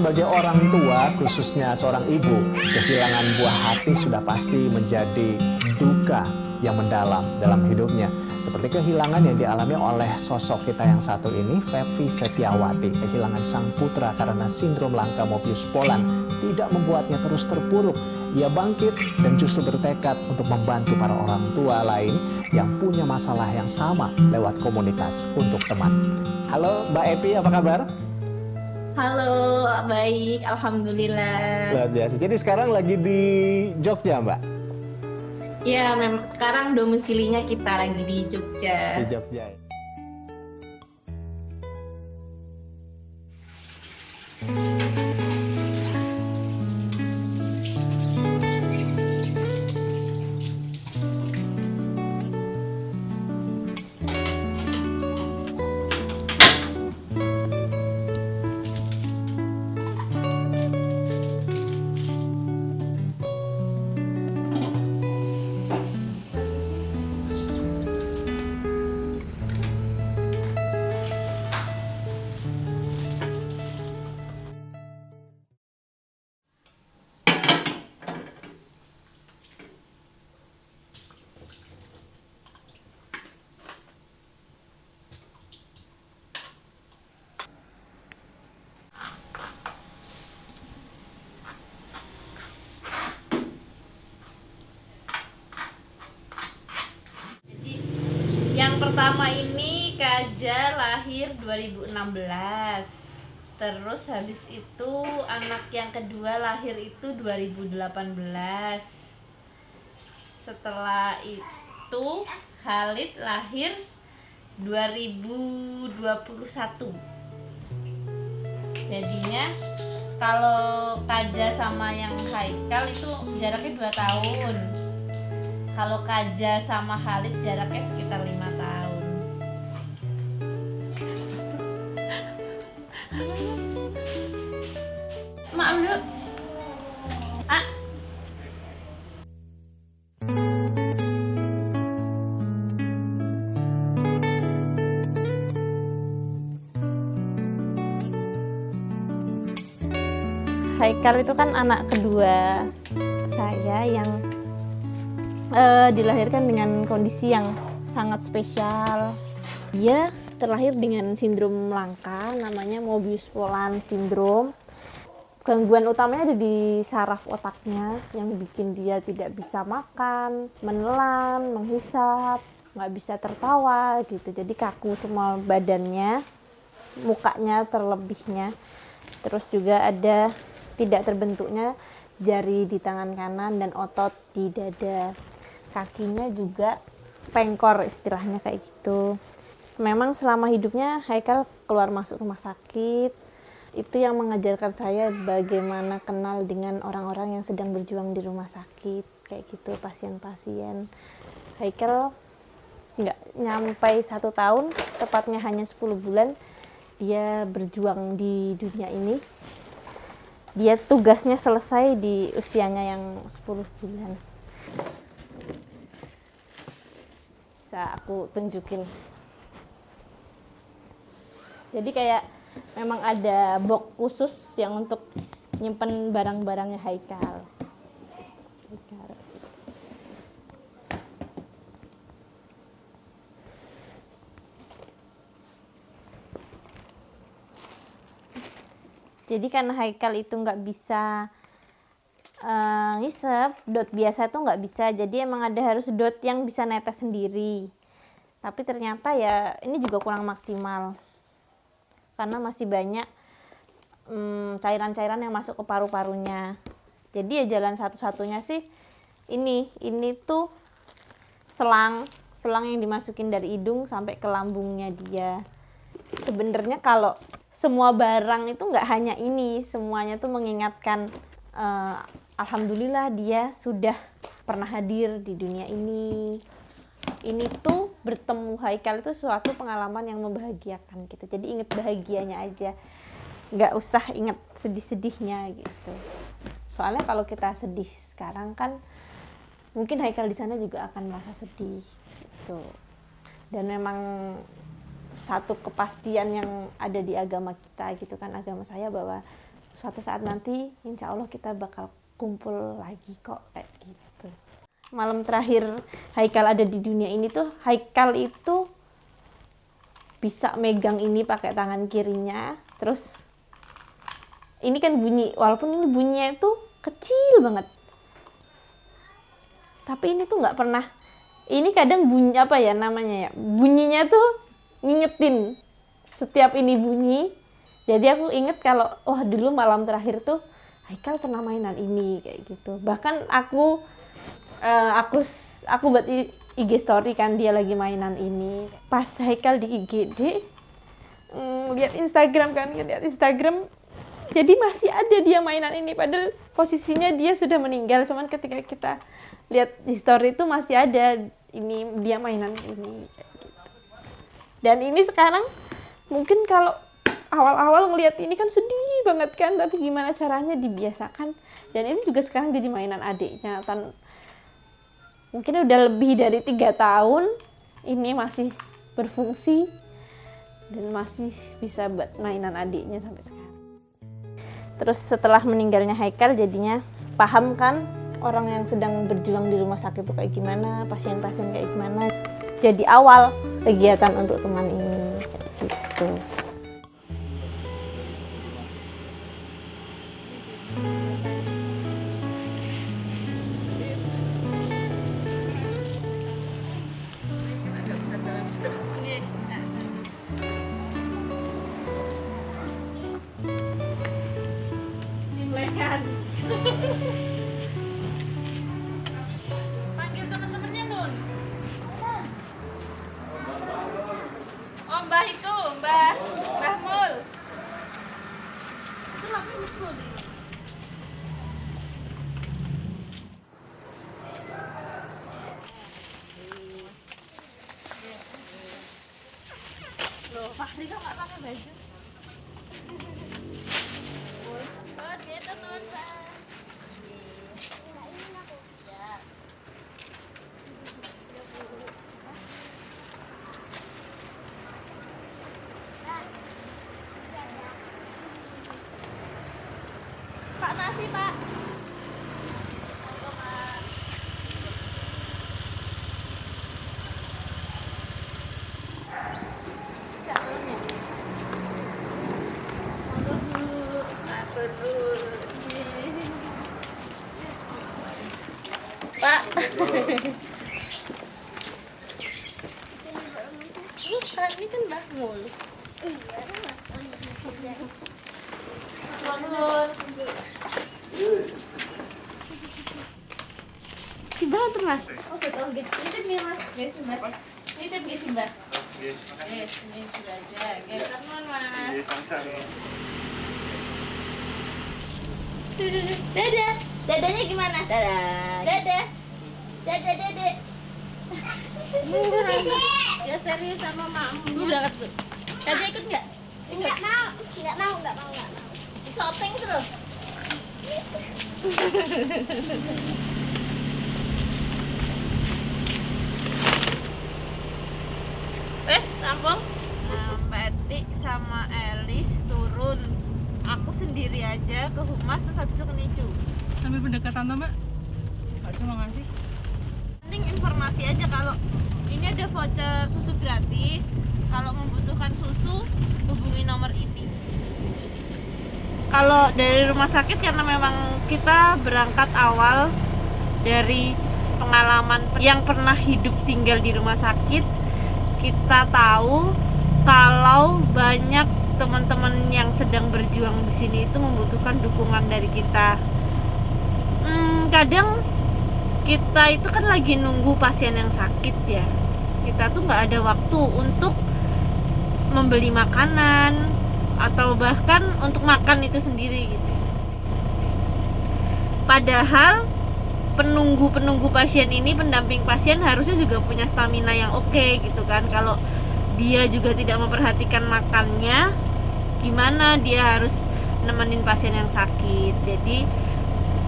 sebagai orang tua, khususnya seorang ibu, kehilangan buah hati sudah pasti menjadi duka yang mendalam dalam hidupnya. Seperti kehilangan yang dialami oleh sosok kita yang satu ini, Fevi Setiawati. Kehilangan sang putra karena sindrom langka Mobius Polan tidak membuatnya terus terpuruk. Ia bangkit dan justru bertekad untuk membantu para orang tua lain yang punya masalah yang sama lewat komunitas untuk teman. Halo Mbak Epi, apa kabar? Halo, baik, alhamdulillah. Luar biasa. Jadi sekarang lagi di Jogja, Mbak? Ya, memang sekarang domisilinya kita lagi di Di Jogja. Jogja. Jadi, yang pertama ini Kaja lahir 2016. Terus habis itu anak yang kedua lahir itu 2018. Setelah itu Khalid lahir 2021. Jadinya kalau Kaja sama yang Haikal itu jaraknya 2 tahun. Kalau Kaja sama Khalid jaraknya sekitar 5 tahun. Maaf dulu. Ah, Haikal itu kan anak kedua saya yang dilahirkan dengan kondisi yang sangat spesial. Dia terlahir dengan sindrom langka, namanya Mobius Polan syndrome. Gangguan utamanya ada di saraf otaknya yang bikin dia tidak bisa makan, menelan, menghisap, nggak bisa tertawa gitu. Jadi kaku semua badannya, mukanya terlebihnya. Terus juga ada tidak terbentuknya jari di tangan kanan dan otot di dada. Kakinya juga pengkor istilahnya kayak gitu. Memang selama hidupnya Haikal keluar masuk rumah sakit. Itu yang mengajarkan saya bagaimana kenal dengan orang-orang yang sedang berjuang di rumah sakit kayak gitu, pasien-pasien. Haikal nggak nyampe 1 tahun, tepatnya hanya 10 bulan dia berjuang di dunia ini. Dia tugasnya selesai di usianya yang 10 bulan. Bisa aku tunjukin. Jadi kayak memang ada box khusus yang untuk nyimpen barang-barangnya Haikal. Jadi karena Haikal itu nggak bisa ngisep, dot biasa tuh nggak bisa. Jadi emang ada harus dot yang bisa netes sendiri. Tapi ternyata ya ini juga kurang maksimal. Karena masih banyak cairan-cairan yang masuk ke paru-parunya. Jadi ya jalan satu-satunya sih ini tuh selang yang dimasukin dari hidung sampai ke lambungnya dia. Sebenarnya kalau semua barang itu nggak hanya ini, semuanya tuh mengingatkan alhamdulillah dia sudah pernah hadir di dunia ini. Ini tuh bertemu Haikal itu suatu pengalaman yang membahagiakan gitu. Jadi inget bahagianya aja, nggak usah inget sedih-sedihnya gitu. Soalnya kalau kita sedih sekarang kan mungkin Haikal di sana juga akan merasa sedih gitu. Dan memang satu kepastian yang ada di agama kita gitu kan, agama saya, bahwa suatu saat nanti insya Allah kita bakal kumpul lagi kok, kayak gitu. Malam terakhir Haikal ada di dunia ini tuh, Haikal itu bisa megang ini pakai tangan kirinya, terus ini kan bunyi, walaupun ini bunyinya itu kecil banget, tapi ini tuh nggak pernah, ini kadang bunyi apa ya namanya ya, bunyinya tuh ngingetin setiap ini bunyi. Jadi aku inget kalau wah dulu malam terakhir tuh Haikal pernah mainan ini kayak gitu. Bahkan aku buat IG story kan dia lagi mainan ini. Pas Haikal di IGD lihat Instagram kan, lihat Instagram, jadi masih ada dia mainan ini, padahal posisinya dia sudah meninggal, cuman ketika kita lihat di story itu masih ada ini dia mainan ini. Dan ini sekarang mungkin kalau awal-awal ngelihat ini kan sedih banget kan, tapi gimana caranya dibiasakan. Dan ini juga sekarang jadi mainan adiknya, mungkin udah lebih dari 3 tahun ini masih berfungsi dan masih bisa buat mainan adiknya sampai sekarang. Terus setelah meninggalnya Haikal jadinya paham kan orang yang sedang berjuang di rumah sakit itu kayak gimana, pasien-pasien kayak gimana. Jadi awal kegiatan untuk teman ini kayak gitu. Panggil teman-temannya Nun. Oh Mbah itu, Mbah Mul. Itu namanya Mul. Loh, Fahri kok nggak pakai baju? Oh, gitu Nun, Mbak. Pak nasi, Pak. Pak. Bukan, ini kan Mbah Mul. Si Mbah tuh Mas. Oh, betul gitu. Nitip nih Mas. Guys, Mbah. Nitip guys, Mbah. Yes, ini sudah aja. Guys, teman Mas. Dadah. Dadanya gimana? Dadah. Dadah. Dadah, Dedek. Ya serius sama makmu. Lu berangkat tuh. Kaja ikut nggak? Enggak mau. Shooting terus. Wes, rampung. Nah, Mbak Eti sama Elis turun. Aku sendiri aja ke Humas terus habis itu ke Nicu. Sambil pendekatan tuh Mbak, Mbak cuma ngasih. Penting informasi aja kalau ini ada voucher susu gratis. Kalau membutuhkan susu, hubungi nomor ini. Kalau dari rumah sakit karena memang kita berangkat awal dari pengalaman yang pernah hidup tinggal di rumah sakit, kita tahu kalau banyak teman-teman yang sedang berjuang di sini itu membutuhkan dukungan dari kita. Kadang kita itu kan lagi nunggu pasien yang sakit ya. Kita tuh nggak ada waktu untuk membeli makanan atau bahkan untuk makan itu sendiri gitu. Padahal penunggu pasien ini, pendamping pasien harusnya juga punya stamina yang oke gitu kan. Kalau dia juga tidak memperhatikan makannya, gimana dia harus nemenin pasien yang sakit. Jadi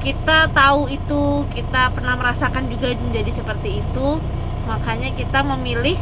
kita tahu itu, kita pernah merasakan juga menjadi seperti itu. Makanya kita memilih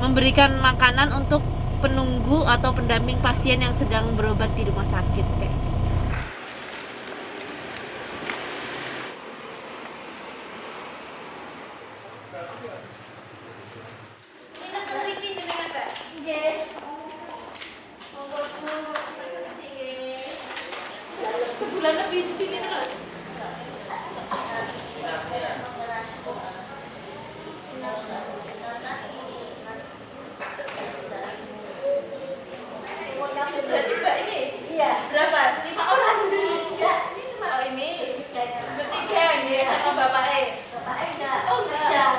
memberikan makanan untuk penunggu atau pendamping pasien yang sedang berobat di rumah sakit kayak gitu. Sebulan lebih di sini terus. Berarti Mbak ini? Iya. Berapa? 5 orang? Enggak, ini cuma ini. Bertiga ya sama bapaknya. Bapaknya enggak. Oh enggak.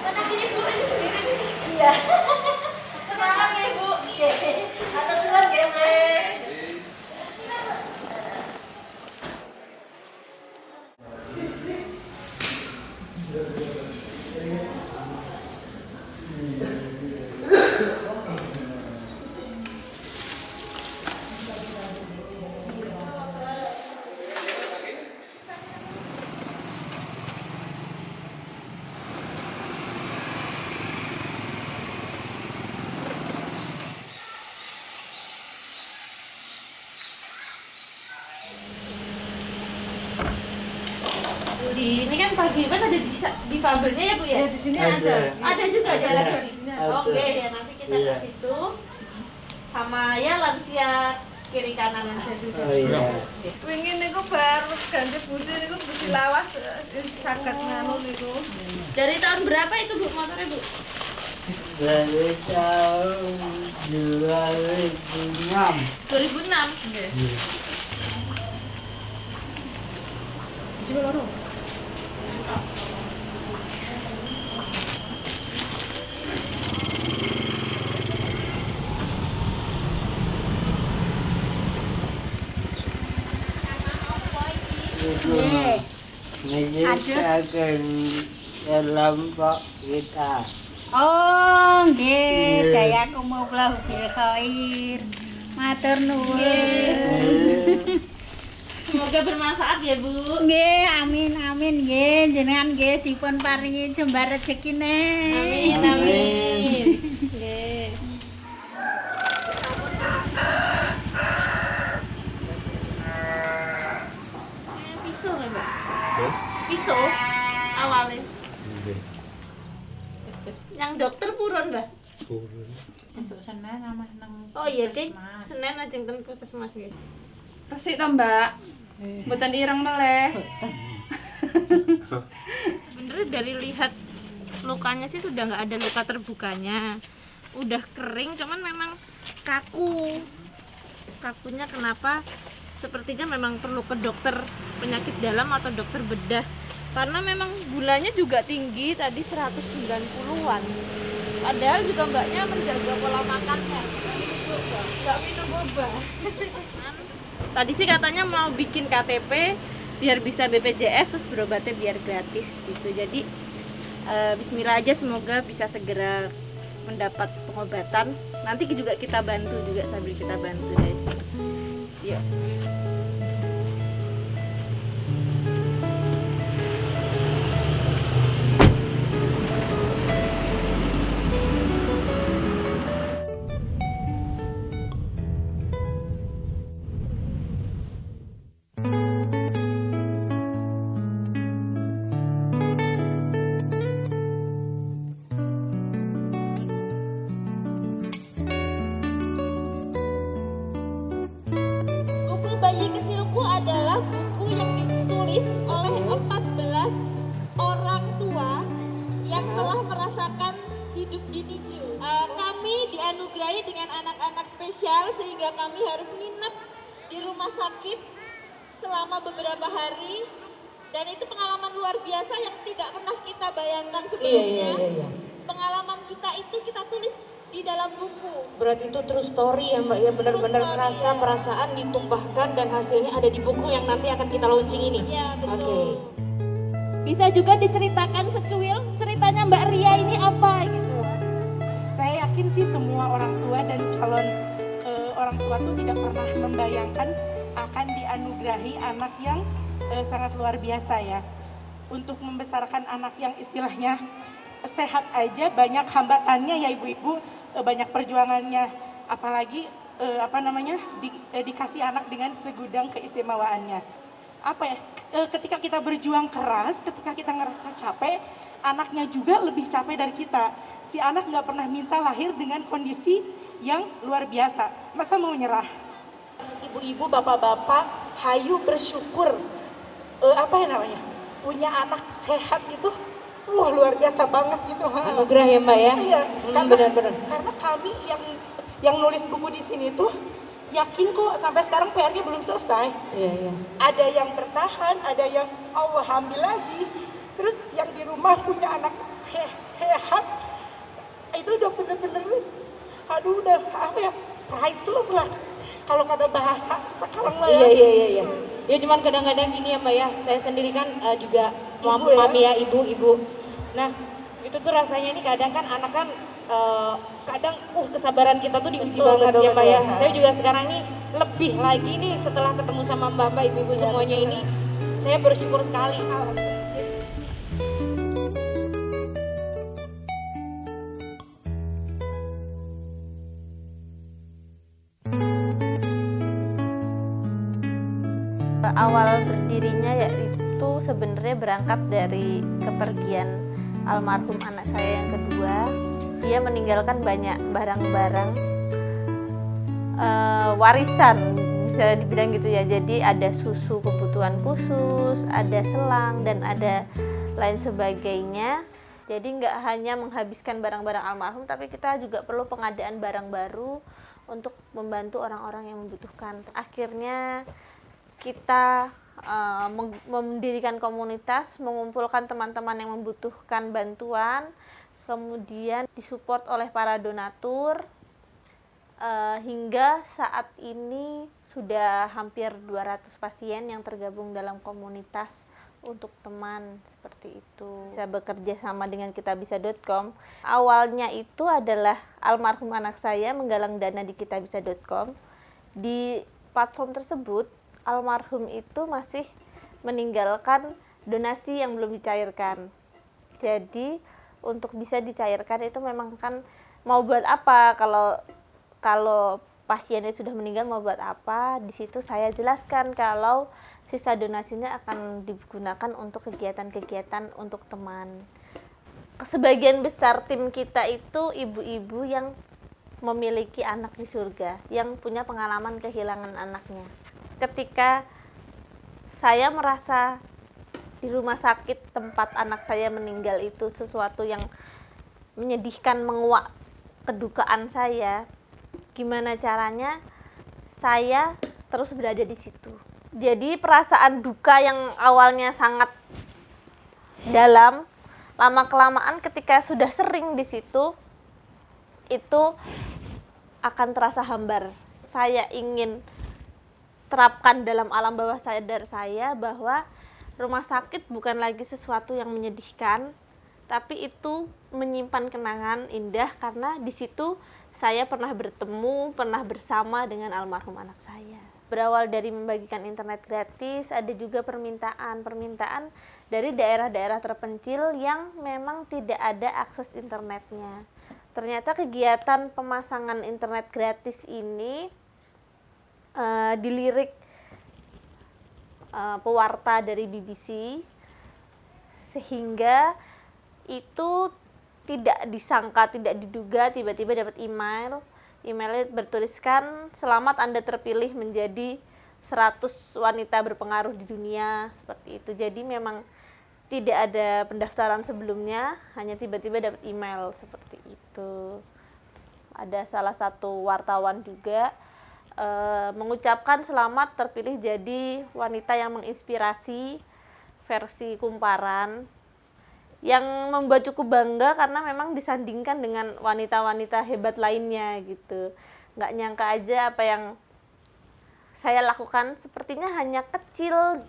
Tapi ibu ini sendiri nih. Iya. Semangat ya ibu. Iya. Atau suan ya Mas. Ini kan pagi ada di fabelnya ya Bu ya? Di sini ada. Ada juga di Alasan di sini. Ada. Oke, ya nanti kita Iya. ke situ. Sama ya lansia kiri kanan lansia juga. Oh iya. Wingi niku bar ganti busi niku busi lawas saged nganu niku. Dari tahun berapa itu Bu motornya Bu? Dari tahun 2006. 2006. Ini akan dalam Pak kita. Oh, nggih, Iya. jazakumullahu bil khair. Matur nuwun. Semoga bermanfaat ya Bu. Nggih, amin amin nggih, jenengan nggih dipun paringi jembar rezekine. Amin amin. Oke. Pisau ya Mbak? Pisau awalnya. Yang dokter purun Mbak? Besok Senin sama nang. Oh iya deh, Senin aja ten puskesmas ya. Resik to, Mbak. Mboten ireng meleh. Sebenarnya dari lihat lukanya sih sudah nggak ada luka terbukanya, udah kering, cuman memang kaku. Kakunya kenapa? Sepertinya memang perlu ke dokter penyakit dalam atau dokter bedah, karena memang gulanya juga tinggi tadi 190-an. Padahal juga mbaknya menjaga pola makannya, nggak minum boba. Tadi sih katanya mau bikin KTP biar bisa BPJS, terus berobatnya biar gratis gitu. Jadi bismillah aja, semoga bisa segera mendapat pengobatan. Nanti juga kita bantu juga sambil kita bantu dari sini. Yuk. Buku Bayi Kecilku adalah buku yang ditulis oleh 14 orang tua yang telah merasakan hidup di NICU. Kami dianugerahi dengan anak-anak spesial sehingga kami harus nginep di rumah sakit selama beberapa hari, dan itu pengalaman luar biasa yang tidak pernah kita bayangkan sebelumnya. Iya. Pengalaman kita itu kita tulis di dalam buku. Berarti itu true story ya Mbak ya, benar-benar True story, ngerasa ya. perasaan ditumpahkan dan hasilnya ada di buku yang nanti akan kita launching ini. Ya, betul. Oke. Bisa juga diceritakan secuil ceritanya Mbak Ria ini apa gitu. Saya yakin sih semua orang tua dan calon orang tua tuh tidak pernah membayangkan akan dianugerahi anak yang sangat luar biasa ya. Untuk membesarkan anak yang istilahnya sehat aja banyak hambatannya ya ibu-ibu, banyak perjuangannya, apalagi dikasih anak dengan segudang keistimewaannya. Ketika kita berjuang keras, ketika kita ngerasa capek, anaknya juga lebih capek dari kita. Si anak nggak pernah minta lahir dengan kondisi yang luar biasa. Masa mau nyerah? Ibu-ibu, bapak-bapak, hayu bersyukur. Punya anak sehat itu, wah luar biasa banget gitu. Anugerah ya Mbak ya? Iya, Benar-benar. karena kami yang nulis buku di sini tuh yakin kok sampai sekarang PR-nya belum selesai. Iya. Ada yang bertahan, ada yang Allah ambil lagi. Terus yang di rumah punya anak sehat, itu udah bener-bener, udah priceless lah. Kalau kata bahasa sekarang lah ya. Iya. Ya cuman kadang-kadang gini ya Mbak ya, saya sendiri kan juga mami ya, ibu. Nah itu tuh rasanya nih kadang kan anak kan kadang kesabaran kita tuh diuji banget ya Mbak ya. Saya juga sekarang nih lebih lagi nih setelah ketemu sama Mbak-mbak, ibu-ibu semuanya ini, saya bersyukur sekali. Awal berdirinya yaitu sebenarnya berangkat dari kepergian almarhum anak saya yang kedua. Dia meninggalkan banyak barang-barang warisan, bisa dibilang gitu ya. Jadi ada susu kebutuhan khusus, ada selang, dan ada lain sebagainya. Jadi nggak hanya menghabiskan barang-barang almarhum, tapi kita juga perlu pengadaan barang baru untuk membantu orang-orang yang membutuhkan. Akhirnya kita mendirikan komunitas, mengumpulkan teman-teman yang membutuhkan bantuan, kemudian disupport oleh para donatur, hingga saat ini sudah hampir 200 pasien yang tergabung dalam komunitas untuk teman, seperti itu. Saya bekerja sama dengan kitabisa.com. Awalnya itu adalah almarhum anak saya menggalang dana di kitabisa.com. Di platform tersebut almarhum itu masih meninggalkan donasi yang belum dicairkan. Jadi untuk bisa dicairkan itu memang kan mau buat apa, kalau pasiennya sudah meninggal mau buat apa. Di situ saya jelaskan kalau sisa donasinya akan digunakan untuk kegiatan-kegiatan untuk teman. Sebagian besar tim kita itu ibu-ibu yang memiliki anak di surga, yang punya pengalaman kehilangan anaknya. Ketika saya merasa di rumah sakit tempat anak saya meninggal itu sesuatu yang menyedihkan, menguak kedukaan saya, gimana caranya saya terus berada di situ. Jadi perasaan duka yang awalnya sangat dalam, lama-kelamaan ketika sudah sering di situ, itu akan terasa hambar. Saya ingin terapkan dalam alam bawah sadar saya bahwa rumah sakit bukan lagi sesuatu yang menyedihkan, tapi itu menyimpan kenangan indah karena di situ saya pernah bertemu, pernah bersama dengan almarhum anak saya. Berawal dari membagikan internet gratis, ada juga permintaan dari daerah-daerah terpencil yang memang tidak ada akses internetnya. Ternyata kegiatan pemasangan internet gratis ini dilirik pewarta dari BBC, sehingga itu tidak disangka, tidak diduga, tiba-tiba dapat emailnya bertuliskan selamat Anda terpilih menjadi 100 wanita berpengaruh di dunia, seperti itu. Jadi memang tidak ada pendaftaran sebelumnya, hanya tiba-tiba dapat email seperti itu. Ada salah satu wartawan juga mengucapkan selamat terpilih jadi wanita yang menginspirasi versi Kumparan, yang membuat cukup bangga karena memang disandingkan dengan wanita-wanita hebat lainnya gitu. Nggak nyangka aja apa yang saya lakukan sepertinya hanya kecil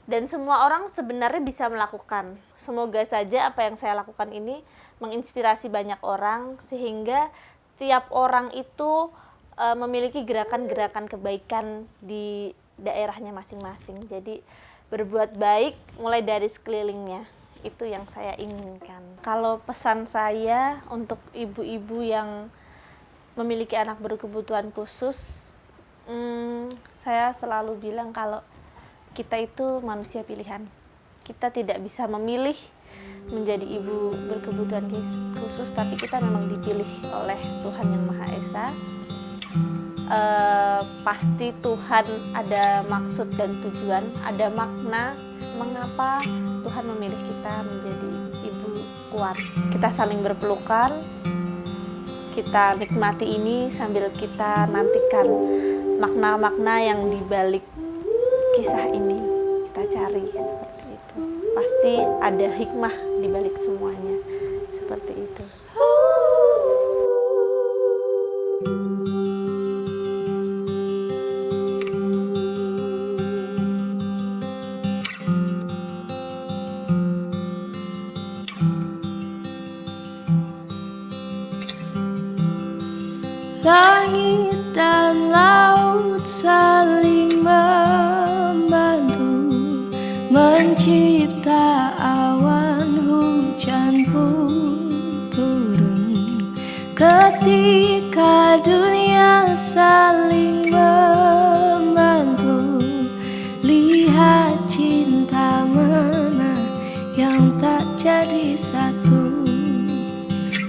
dan semua orang sebenarnya bisa melakukan. Semoga saja apa yang saya lakukan ini menginspirasi banyak orang sehingga tiap orang itu memiliki gerakan-gerakan kebaikan di daerahnya masing-masing. Jadi berbuat baik mulai dari sekelilingnya. Itu yang saya inginkan. Kalau pesan saya untuk ibu-ibu yang memiliki anak berkebutuhan khusus, saya selalu bilang kalau kita itu manusia pilihan. Kita tidak bisa memilih menjadi ibu berkebutuhan khusus, tapi kita memang dipilih oleh Tuhan Yang Maha Esa. Pasti Tuhan ada maksud dan tujuan, ada makna mengapa Tuhan memilih kita menjadi ibu kuat. Kita saling berpelukan, kita nikmati ini sambil kita nantikan makna-makna yang dibalik kisah ini. Kita cari seperti itu. Pasti ada hikmah dibalik semuanya, seperti itu. Langit dan laut saling membantu mencipta awan hujan pun turun. Ketika dunia saling membantu, lihat cinta mana yang tak jadi satu.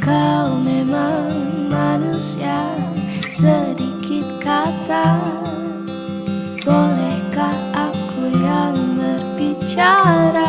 Kau memang manusia, sedikit kata. Bolehkah aku yang berbicara?